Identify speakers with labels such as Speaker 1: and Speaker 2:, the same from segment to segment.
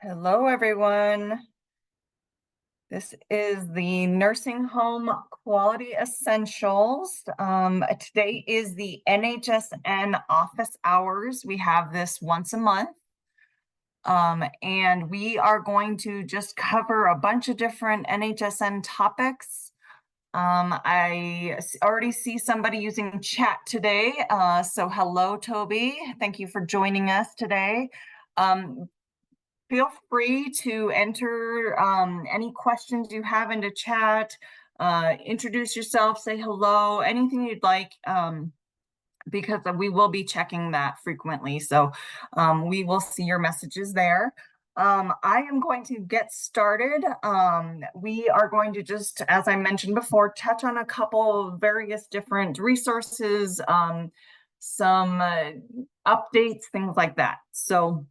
Speaker 1: Hello, everyone. This is the Nursing Home Quality Essentials. Today is the NHSN office hours. We have this once a month. And we are going to just cover a bunch of different NHSN topics. I already see somebody using chat today. So hello, Toby. Thank you for joining us today. Feel free to enter any questions you have into chat, introduce yourself, say hello, anything you'd like, because we will be checking that frequently. So we will see your messages there. I am going to get started. We are going to just, as I mentioned before, touch on a couple of various different resources, some updates, things like that. So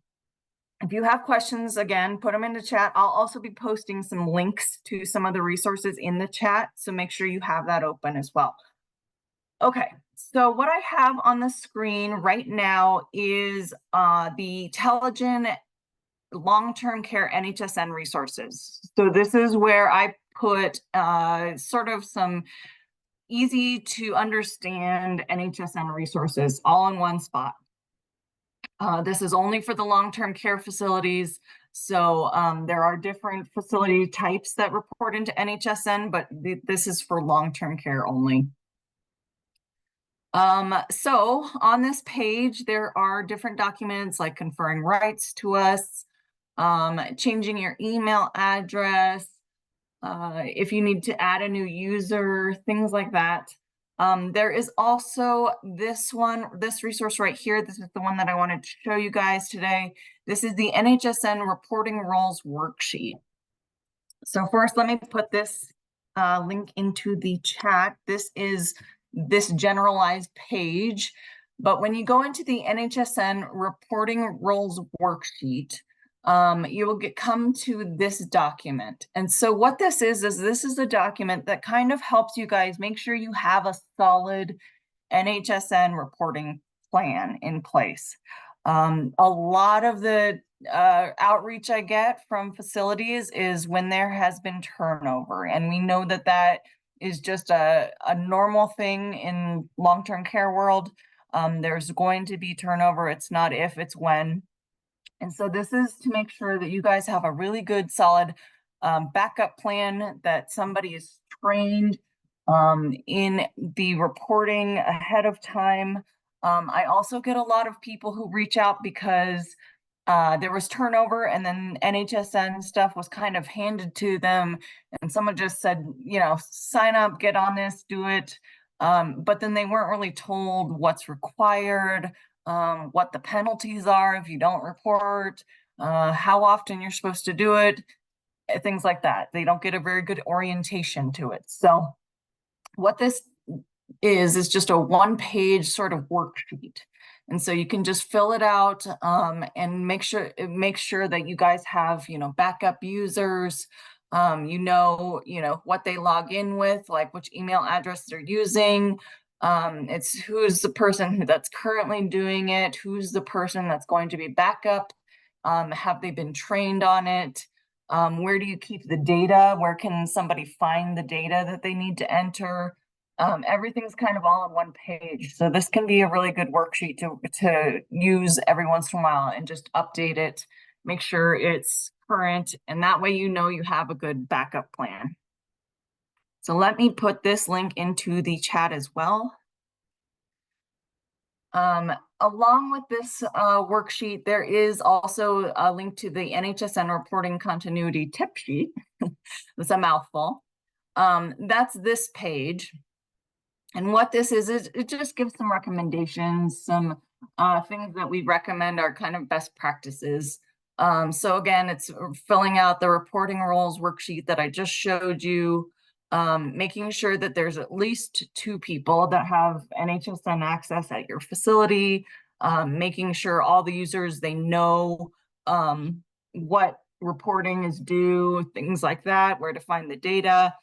Speaker 1: if you have questions, again, put them in the chat. I'll also be posting some links to some of the resources in the chat, so make sure you have that open as well. Okay, so what I have on the screen right now is the Telegen long-term care NHSN resources. So this is where I put sort of some easy to understand NHSN resources all in one spot. This is only for the long-term care facilities. So there are different facility types that report into NHSN, but this is for long-term care only. So on this page, there are different documents like conferring rights to us, changing your email address, if you need to add a new user, things like that. There is also this resource right here. This is the one that I wanted to show you guys today. This is the NHSN reporting roles worksheet. So first, let me put this link into the chat. This is this generalized page, but when you go into the NHSN reporting roles worksheet, you will come to this document. And so what this is this is a document that kind of helps you guys make sure you have a solid NHSN reporting plan in place. A lot of the outreach I get from facilities is when there has been turnover, and we know that that is just a normal thing in long-term care world. There's going to be turnover. It's not if, it's when. And so this is to make sure that you guys have a really good, solid backup plan, that somebody is trained in the reporting ahead of time. I also get a lot of people who reach out because there was turnover and then NHSN stuff was kind of handed to them, and someone just said, you know, sign up, get on this, do it. But then they weren't really told what's required, what the penalties are if you don't report, how often you're supposed to do it, things like that. They don't get a very good orientation to it. So what this is just a one-page sort of worksheet. And so you can just fill it out and make sure that you guys have, you know, backup users, you know what they log in with, like which email address they're using. It's who's the person that's currently doing it, who's the person that's going to be backup, have they been trained on it, where do you keep the data, where can somebody find the data that they need to enter. Everything's kind of all on one page. So this can be a really good worksheet to use every once in a while and just update it, make sure it's current, and that way you know you have a good backup plan. So let me put this link into the chat as well. Along with this worksheet, there is also a link to the NHSN reporting continuity tip sheet. It's a mouthful. That's this page. And what this is it just gives some recommendations, some things that we recommend are kind of best practices. So again, it's filling out the reporting roles worksheet that I just showed you, making sure that there's at least 2 people that have NHSN access at your facility, making sure all the users, they know what reporting is due, things like that, where to find the data.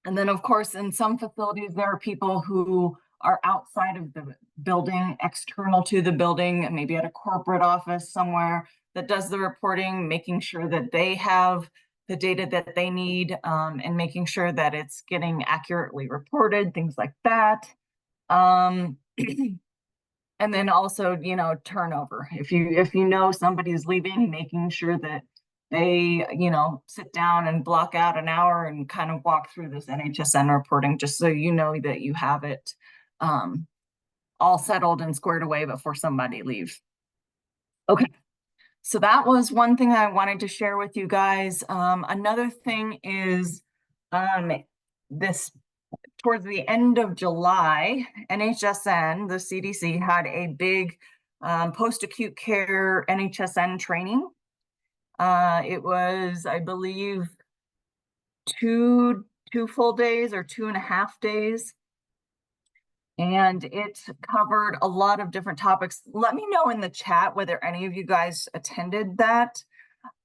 Speaker 1: And then, of course, in some facilities, there are people who are outside of the building, external to the building, maybe at a corporate office somewhere. that does the reporting, making sure that they have the data that they need, and making sure that it's getting accurately reported, things like that. And then also, you know, turnover. If you know somebody's leaving, making sure that they, you know, sit down and block out an hour and kind of walk through this NHSN reporting, just so you know that you have it all settled and squared away before somebody leaves. Okay, so that was one thing I wanted to share with you guys. Another thing is this towards the end of July, NHSN, the CDC, had a big post-acute care NHSN training. It was, I believe, two full days or 2.5 days. And it covered a lot of different topics. Let me know in the chat whether any of you guys attended that.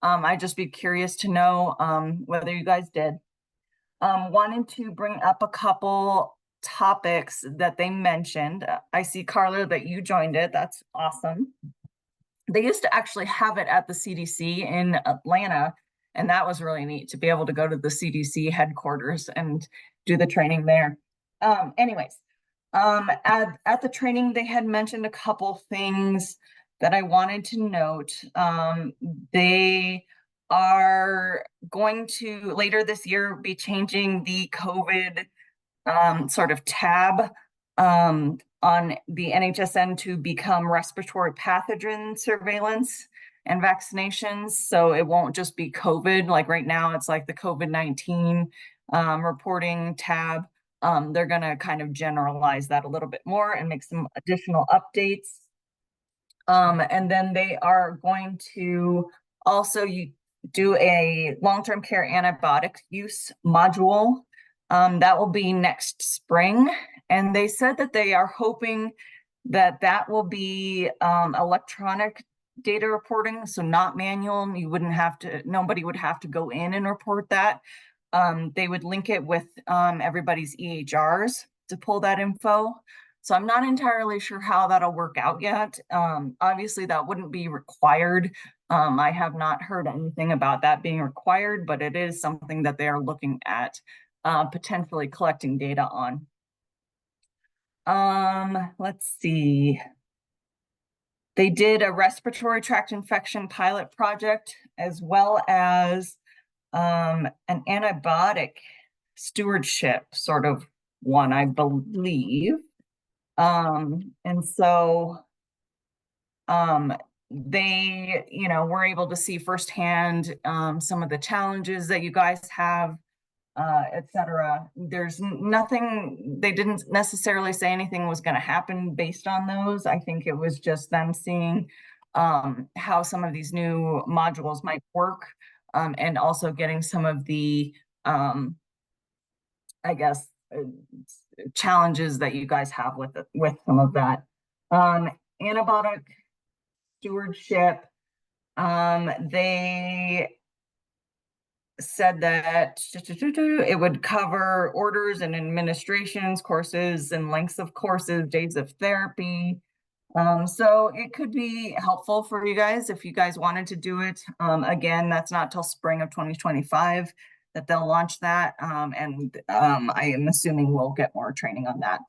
Speaker 1: I'd just be curious to know whether you guys did. Wanted to bring up a couple topics that they mentioned. I see, Carla, that you joined it. That's awesome. They used to actually have it at the CDC in Atlanta, and that was really neat to be able to go to the CDC headquarters and do the training there. Anyways, at the training, they had mentioned a couple things that I wanted to note. They are going to later this year be changing the COVID sort of tab on the NHSN to become respiratory pathogen surveillance and vaccinations. So it won't just be COVID, like right now it's like the COVID-19 reporting tab. They're going to kind of generalize that a little bit more and make some additional updates. And then they are going to also do a long-term care antibiotic use module. That will be next spring. And they said that they are hoping that that will be electronic data reporting, so not manual. You wouldn't have to, nobody would have to go in and report that. They would link it with everybody's EHRs to pull that info. So I'm not entirely sure how that'll work out yet. Obviously, that wouldn't be required. I have not heard anything about that being required, but it is something that they are looking at potentially collecting data on. Let's see. They did a respiratory tract infection pilot project, as well as an antibiotic stewardship sort of one, I believe. And so they, you know, were able to see firsthand some of the challenges that you guys have, etc. There's nothing, they didn't necessarily say anything was going to happen based on those. I think it was just them seeing how some of these new modules might work, and also getting some of the, I guess, challenges that you guys have with it, with some of that. Antibiotic stewardship, they said that it would cover orders and administrations, courses and lengths of courses, days of therapy. So it could be helpful for you guys if you guys wanted to do it. Again, that's not till spring of 2025 that they'll launch that. And I am assuming we'll get more training on that.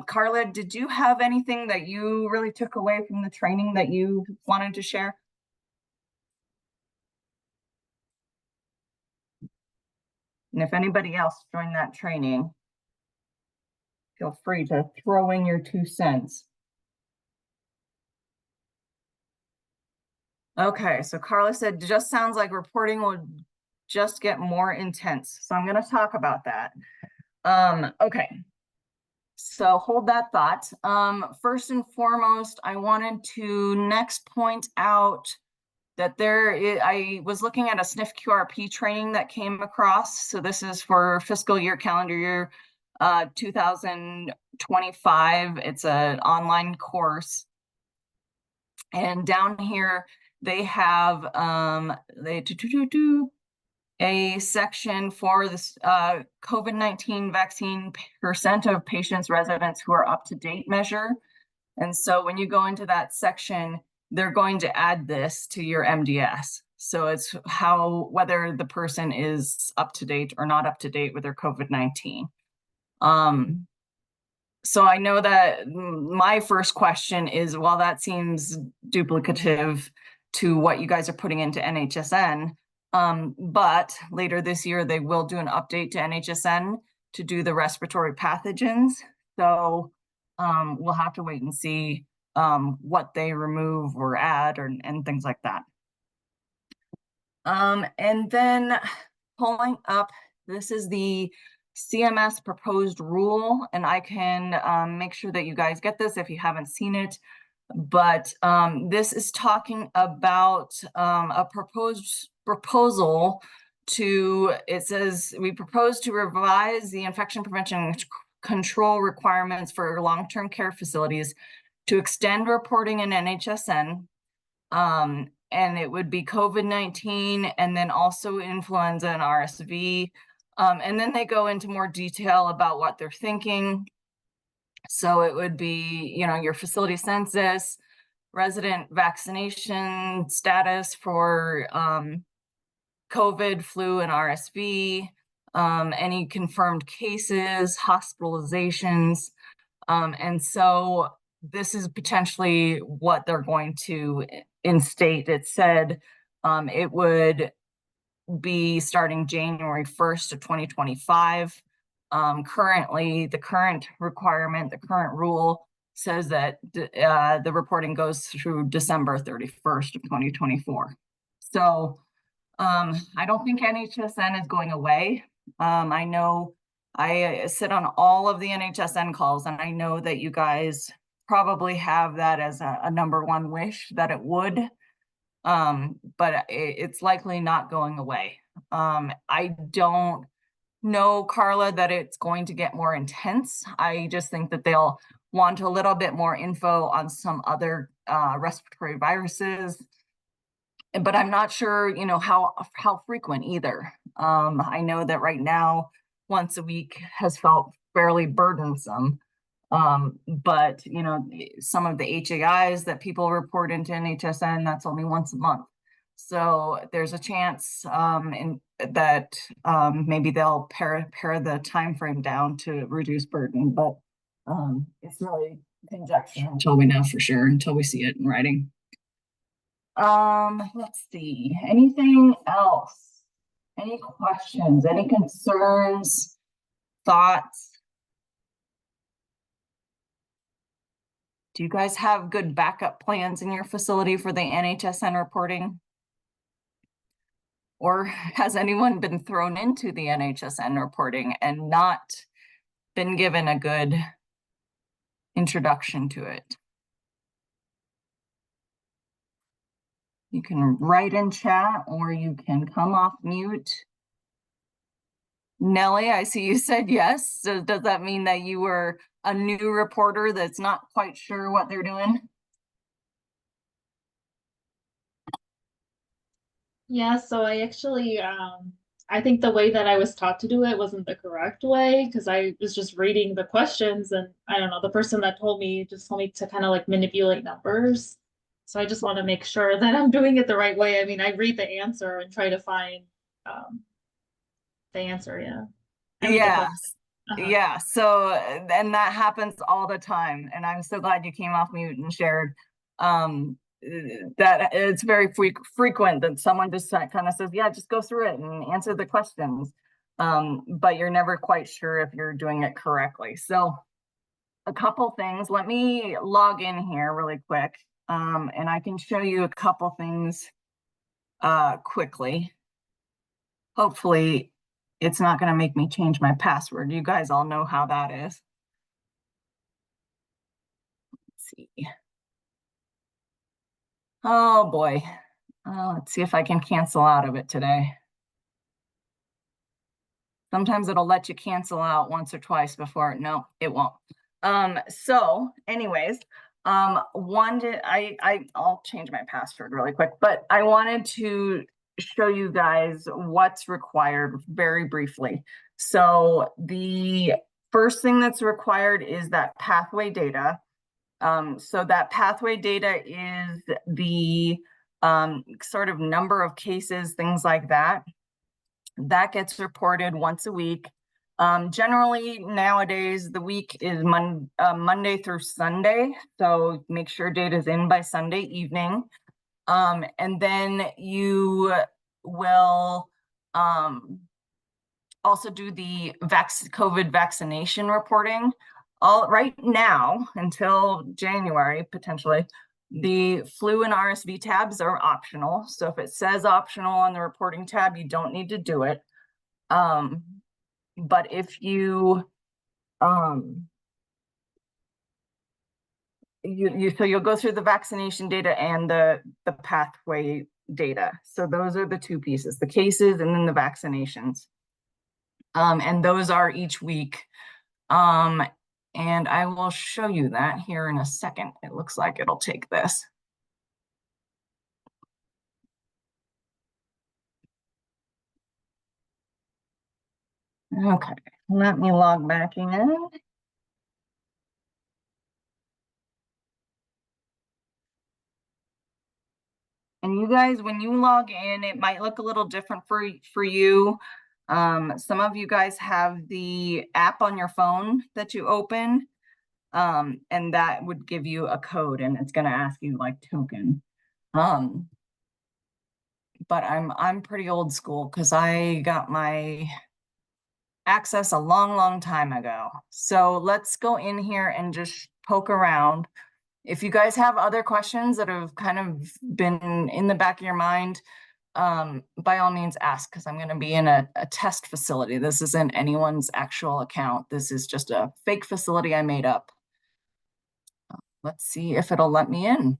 Speaker 1: Carla, did you have anything that you really took away from the training that you wanted to share? And if anybody else joined that training, feel free to throw in your 2 cents. Okay, so Carla said, just sounds like reporting will just get more intense. So I'm going to talk about that. Okay, so hold that thought. First and foremost, I wanted to next point out that I was looking at a SNF QRP training that came across. So this is for fiscal year, calendar year 2025. It's an online course. And down here, they have a section for this COVID-19 vaccine percent of patients, residents who are up to date measure. And so when you go into that section, they're going to add this to your MDS. So it's whether the person is up to date or not up to date with their COVID-19. So I know that my first question is, well, that seems duplicative to what you guys are putting into NHSN. But later this year, they will do an update to NHSN to do the respiratory pathogens. So we'll have to wait and see what they remove or add and things like that. And then pulling up, this is the CMS proposed rule, and I can make sure that you guys get this if you haven't seen it. But this is talking about a proposal to, it says, we propose to revise the infection prevention control requirements for long-term care facilities to extend reporting in NHSN. And it would be COVID-19 and then also influenza and RSV. And then they go into more detail about what they're thinking. So it would be, your facility census, resident vaccination status for COVID, flu, and RSV, any confirmed cases, hospitalizations. And so this is potentially what they're going to instate. It said it would be starting January 1st of 2025. Currently, the current requirement, the current rule says that the reporting goes through December 31st of 2024. So I don't think NHSN is going away. I know I sit on all of the NHSN calls, and I know that you guys probably have that as a number one wish that it would, but it's likely not going away. I don't know, Carla, that it's going to get more intense. I just think that they'll want a little bit more info on some other respiratory viruses, but I'm not sure, how frequent either. I know that right now, once a week has felt fairly burdensome. But some of the HAIs that people report into NHSN, that's only once a month. So there's a chance that maybe they'll pare the time frame down to reduce burden, but it's really conjecture until we know for sure, until we see it in writing. Let's see, anything else? Any questions, any concerns, thoughts? Do you guys have good backup plans in your facility for the NHSN reporting? Or has anyone been thrown into the NHSN reporting and not been given a good introduction to it? You can write in chat or you can come off mute. Nellie, I see you said yes. So does that mean that you were a new reporter that's not quite sure what they're doing?
Speaker 2: Yeah, so I actually, I think the way that I was taught to do it wasn't the correct way, because I was just reading the questions and I don't know, the person that told me just told me to kind of like manipulate numbers. So I just want to make sure that I'm doing it the right way. I mean, I read the answer and try to find the answer, yeah. I mean, the
Speaker 1: Yeah.
Speaker 2: question.
Speaker 1: Yeah, so and that happens all the time, and I'm so glad you came off mute and shared that it's very frequent that someone just kind of says, yeah, just go through it and answer the questions, but you're never quite sure if you're doing it correctly. So a couple things, let me log in here really quick, and I can show you a couple things quickly. Hopefully it's not going to make me change my password. You guys all know how that is. Let's see. Oh boy. Let's see if I can cancel out of it today. Sometimes it'll let you cancel out once or twice before. No, it won't. So anyways, I'll change my password really quick, but I wanted to show you guys what's required very briefly. So the first thing that's required is that pathway data. So that pathway data is the sort of number of cases, things like that. That gets reported once a week. Generally, nowadays, the week is Monday through Sunday. So make sure data is in by Sunday evening. And then you will also do the COVID vaccination reporting. All right now, until January, potentially, the flu and RSV tabs are optional. So if it says optional on the reporting tab, you don't need to do it. But if you, so you'll go through the vaccination data and the pathway data. So those are the two pieces, the cases and then the vaccinations. And those are each week. And I will show you that here in a second. It looks like it'll take this. Okay, let me log back in. And you guys, when you log in, it might look a little different for you. Some of you guys have the app on your phone that you open, and that would give you a code, and it's going to ask you like token. But I'm pretty old school because I got my access a long time ago. So let's go in here and just poke around. If you guys have other questions that have kind of been in the back of your mind, by all means ask, because I'm going to be in a test facility. This isn't anyone's actual account. This is just a fake facility I made up. Let's see if it'll let me in.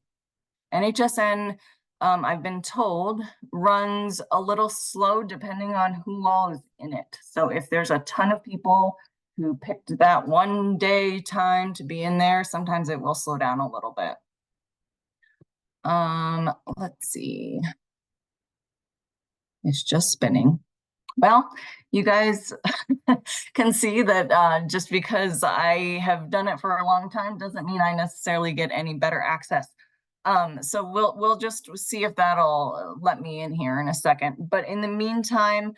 Speaker 1: NHSN, I've been told, runs a little slow depending on who all is in it. So if there's a ton of people who picked that one day time to be in there, sometimes it will slow down a little bit. Let's see. It's just spinning. Well, you guys can see that just because I have done it for a long time doesn't mean I necessarily get any better access. So we'll just see if that'll let me in here in a second. But in the meantime,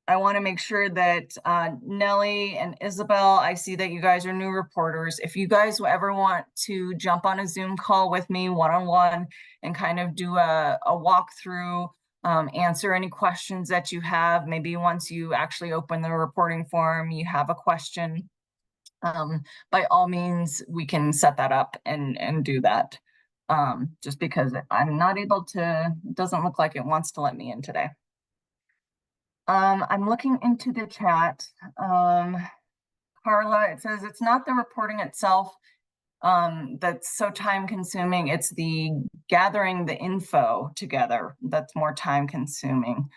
Speaker 1: I want to make sure that Nellie and Isabel, I see that you guys are new reporters. If you guys ever want to jump on a Zoom call with me one-on-one and kind of do a walkthrough, answer any questions that you have, maybe once you actually open the reporting form, you have a question, by all means, we can set that up and do that. Just because I'm not able to, it doesn't look like it wants to let me in today. I'm looking into the chat. Carla, it says it's not the reporting itself that's so time consuming. It's the gathering the info together that's more time consuming.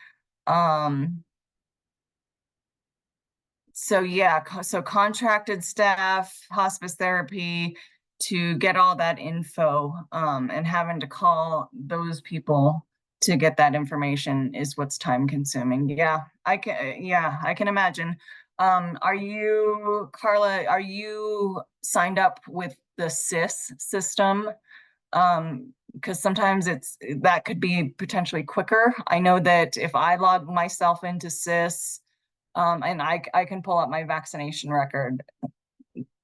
Speaker 1: So yeah, so contracted staff, hospice therapy to get all that info, and having to call those people to get that information is what's time consuming. Yeah, I can imagine. Are you, Carla, are you signed up with the SIS system? Because sometimes that could be potentially quicker. I know that if I log myself into SIS, and I can pull up my vaccination record,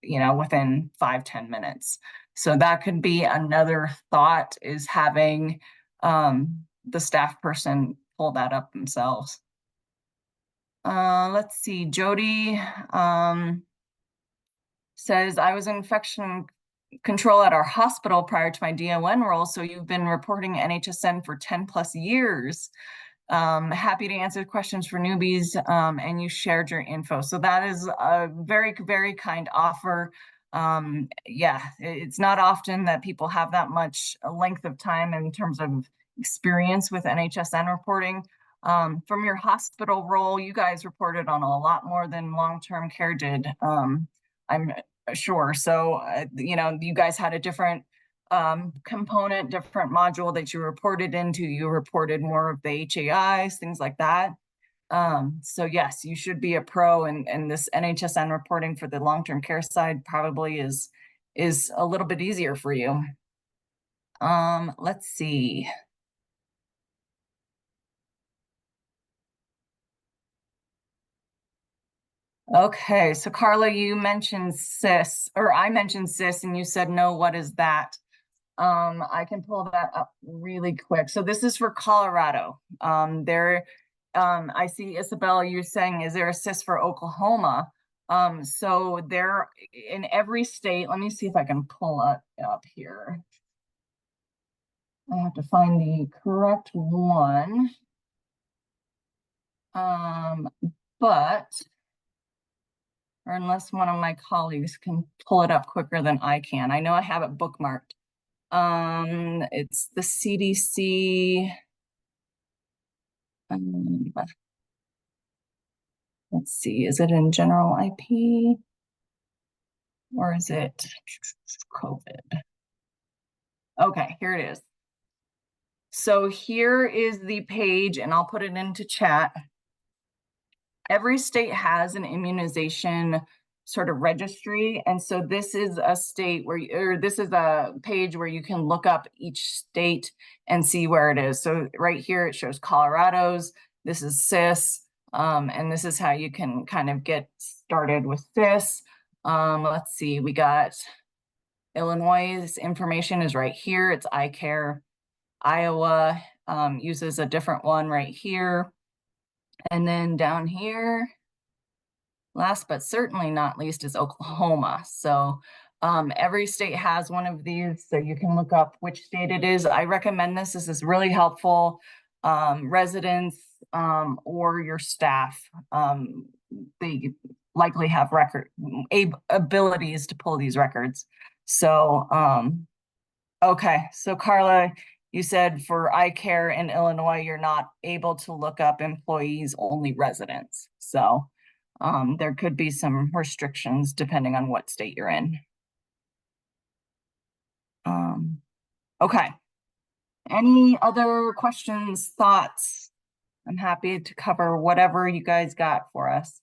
Speaker 1: within 5-10 minutes. So that could be another thought, is having the staff person pull that up themselves. Let's see, Jody says, I was in infection control at our hospital prior to my DON role, so you've been reporting NHSN for 10 plus years. Happy to answer questions for newbies, and you shared your info. So that is a very, very kind offer. Yeah, it's not often that people have that much length of time in terms of experience with NHSN reporting. From your hospital role, you guys reported on a lot more than long-term care did, I'm sure. So, you guys had a different component, different module that you reported into. You reported more of the HAIs, things like that. So yes, you should be a pro, and this NHSN reporting for the long-term care side probably is is a little bit easier for you. Let's see. Okay, so Carla, you mentioned CIS, or I mentioned CIS, and you said no, what is that? I can pull that up really quick. So this is for Colorado. I see Isabel, you're saying, is there a CIS for Oklahoma? So there in every state, let me see if I can pull it up here. I have to find the correct one. But or unless one of my colleagues can pull it up quicker than I can. I know I have it bookmarked. It's the CDC. Let's see, is it in general IP or is it COVID? Okay, here it is. So here is the page, and I'll put it into chat. Every state has an immunization sort of registry. And so this is a state where, or this is a page where you can look up each state and see where it is. So right here, it shows Colorado's, this is CIS, and this is how you can kind of get started with this. Let's see, we got Illinois' information is right here, it's iCare. Iowa uses a different one right here. And then down here, last but certainly not least, is Oklahoma. So every state has one of these, so you can look up which state it is. I recommend this. This is really helpful. Residents or your staff, they likely have abilities to pull these records. So, okay. So Carla, you said for iCare in Illinois, you're not able to look up employees, only residents. So there could be some restrictions depending on what state you're in. Okay. Any other questions, thoughts? I'm happy to cover whatever you guys got for us.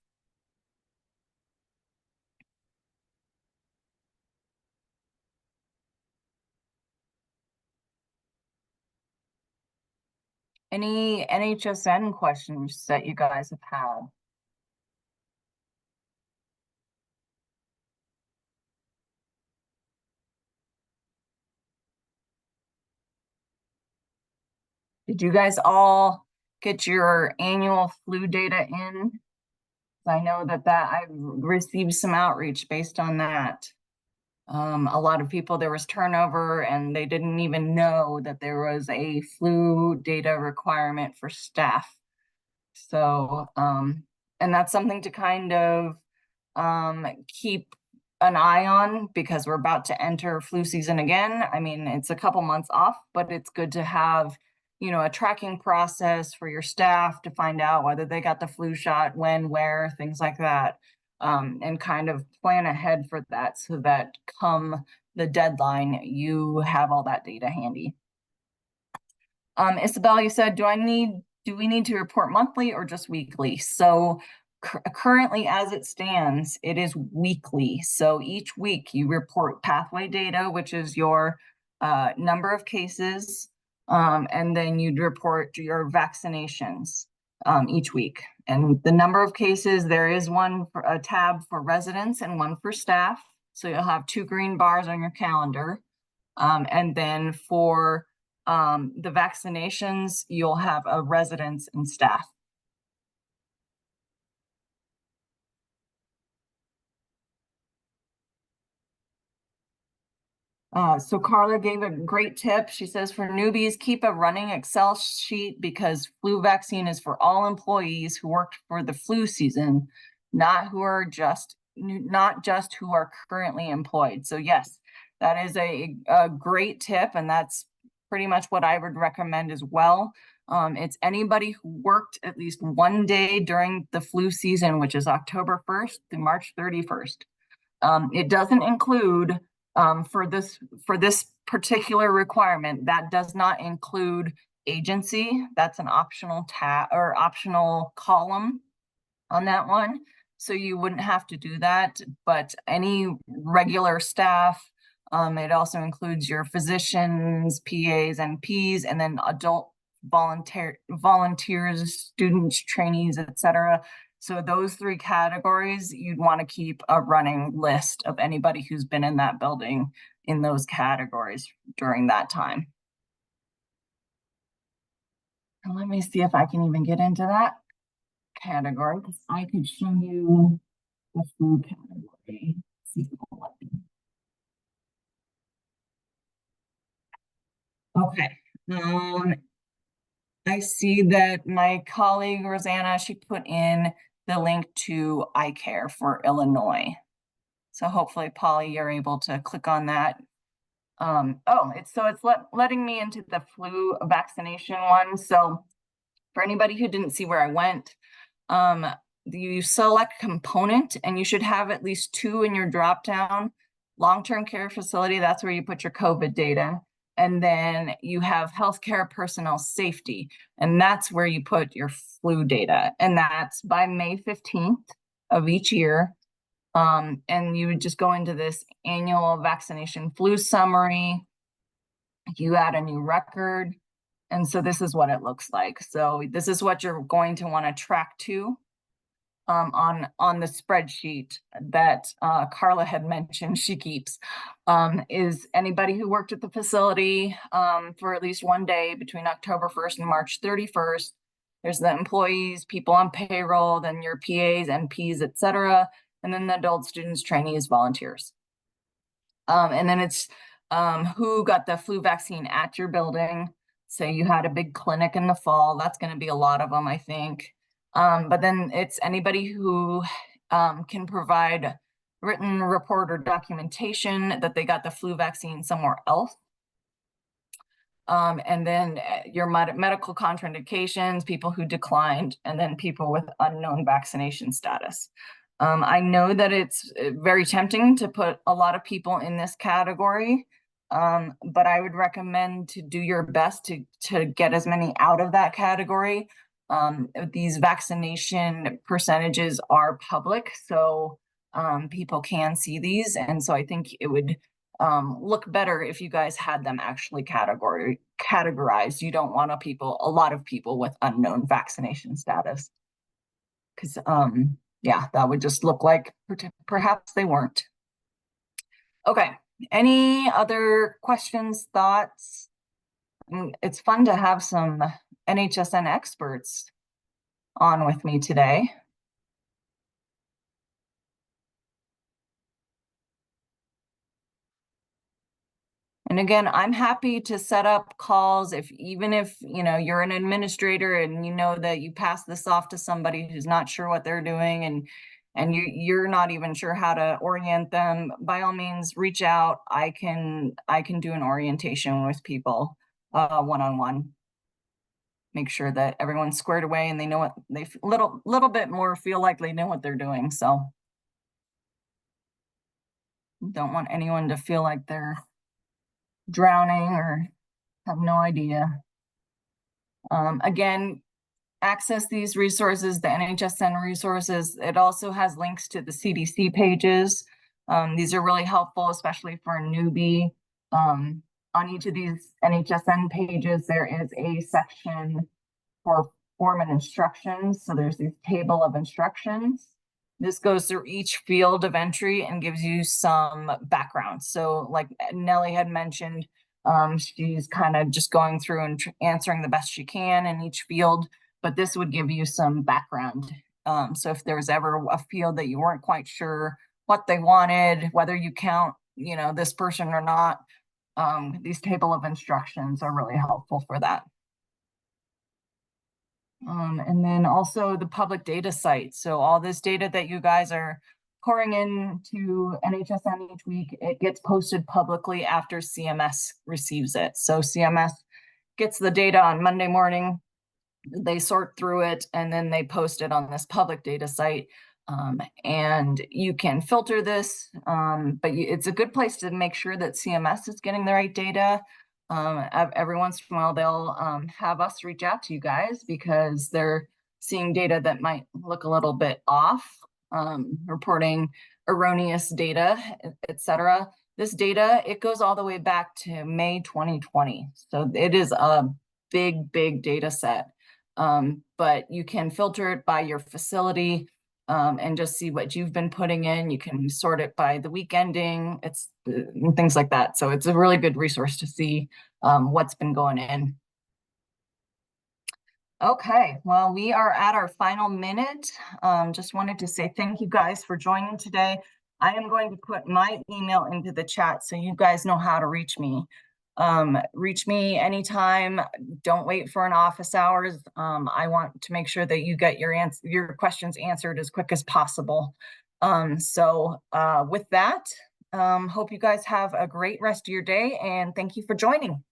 Speaker 1: Any NHSN questions that you guys have had? Did you guys all get your annual flu data in? I know that I've received some outreach based on that. A lot of people, there was turnover and they didn't even know that there was a flu data requirement for staff. So, and that's something to kind of keep an eye on because we're about to enter flu season again. I mean, it's a couple months off, but it's good to have, you know, a tracking process for your staff to find out whether they got the flu shot, when, where, things like that. And kind of plan ahead for that so that come the deadline, you have all that data handy. Isabel, you said, do we need to report monthly or just weekly? So currently, as it stands, it is weekly. So each week you report pathway data, which is your number of cases, and then you'd report your vaccinations each week. And the number of cases, there is a tab for residents and one for staff. So you'll have 2 green bars on your calendar. And then for the vaccinations, you'll have a residents and staff. So Carla gave a great tip. She says for newbies, keep a running Excel sheet because flu vaccine is for all employees who worked for the flu season, not just who are currently employed. So yes, that is a great tip, and that's pretty much what I would recommend as well. It's anybody who worked at least one day during the flu season, which is October 1st through March 31st. It doesn't include for this particular requirement, that does not include agency. That's an optional tab or optional column on that one. So you wouldn't have to do that, but any regular staff It also includes your physicians, PAs, NPs, and then adult volunteers, students, trainees, etc. So those three categories, you'd want to keep a running list of anybody who's been in that building in those categories during that time. And let me see if I can even get into that category, because I could show you the food category. See if it'll let me. Okay. I see that my colleague Rosanna, she put in the link to iCare for Illinois. So hopefully, Polly, you're able to click on that. It's letting me into the flu vaccination one. So for anybody who didn't see where I went, you select component and you should have at least 2 in your drop down. Long-term care facility, that's where you put your COVID data. And then you have healthcare personnel safety, and that's where you put your flu data. And that's by May 15th of each year. And you would just go into this annual vaccination flu summary. You add a new record. And so this is what it looks like. So this is what you're going to want to track to on the spreadsheet that Carla had mentioned she keeps, is anybody who worked at the facility for at least one day between October 1st and March 31st. There's the employees, people on payroll, then your PAs, NPs, etc., and then the adult students, trainees, volunteers. And then it's who got the flu vaccine at your building. Say you had a big clinic in the fall, that's going to be a lot of them, I think. But then it's anybody who can provide written report or documentation that they got the flu vaccine somewhere else. And then your medical contraindications, people who declined, and then people with unknown vaccination status. I know that it's very tempting to put a lot of people in this category, but I would recommend to do your best to get as many out of that category. These vaccination percentages are public, so people can see these. And so I think it would look better if you guys had them actually categorized. You don't want a lot of people with unknown vaccination status. Because yeah, that would just look like perhaps they weren't. Okay, any other questions, thoughts? It's fun to have some NHSN experts on with me today. And again, I'm happy to set up calls even if you're an administrator and you know that you pass this off to somebody who's not sure what they're doing and you're not even sure how to orient them. By all means, reach out. I can do an orientation with people one-on-one. Make sure that everyone's squared away and they know what they little bit more feel like they know what they're doing. So don't want anyone to feel like they're drowning or have no idea. Again, access these resources, the NHSN resources. It also has links to the CDC pages. These are really helpful, especially for a newbie. On each of these NHSN pages, there is a section for form and instructions. So there's this table of instructions. This goes through each field of entry and gives you some background. So like Nellie had mentioned, she's kind of just going through and answering the best she can in each field, but this would give you some background. So if there's ever a field that you weren't quite sure what they wanted, whether you count, this person or not, these table of instructions are really helpful for that. And then also the public data site. So all this data that you guys are pouring into NHSN each week, it gets posted publicly after CMS receives it. So CMS gets the data on Monday morning, they sort through it, and then they post it on this public data site. And you can filter this, but it's a good place to make sure that CMS is getting the right data. Every once in a while, they'll have us reach out to you guys because they're seeing data that might look a little bit off, reporting erroneous data, etc. This data, it goes all the way back to May 2020. So it is a big data set. But you can filter it by your facility and just see what you've been putting in. You can sort it by the week ending, and things like that. So it's a really good resource to see what's been going in. Okay, well, we are at our final minute. Just wanted to say thank you guys for joining today. I am going to put my email into the chat so you guys know how to reach me. Reach me anytime. Don't wait for an office hours. I want to make sure that you get your questions answered as quick as possible. With that, hope you guys have a great rest of your day, and thank you for joining.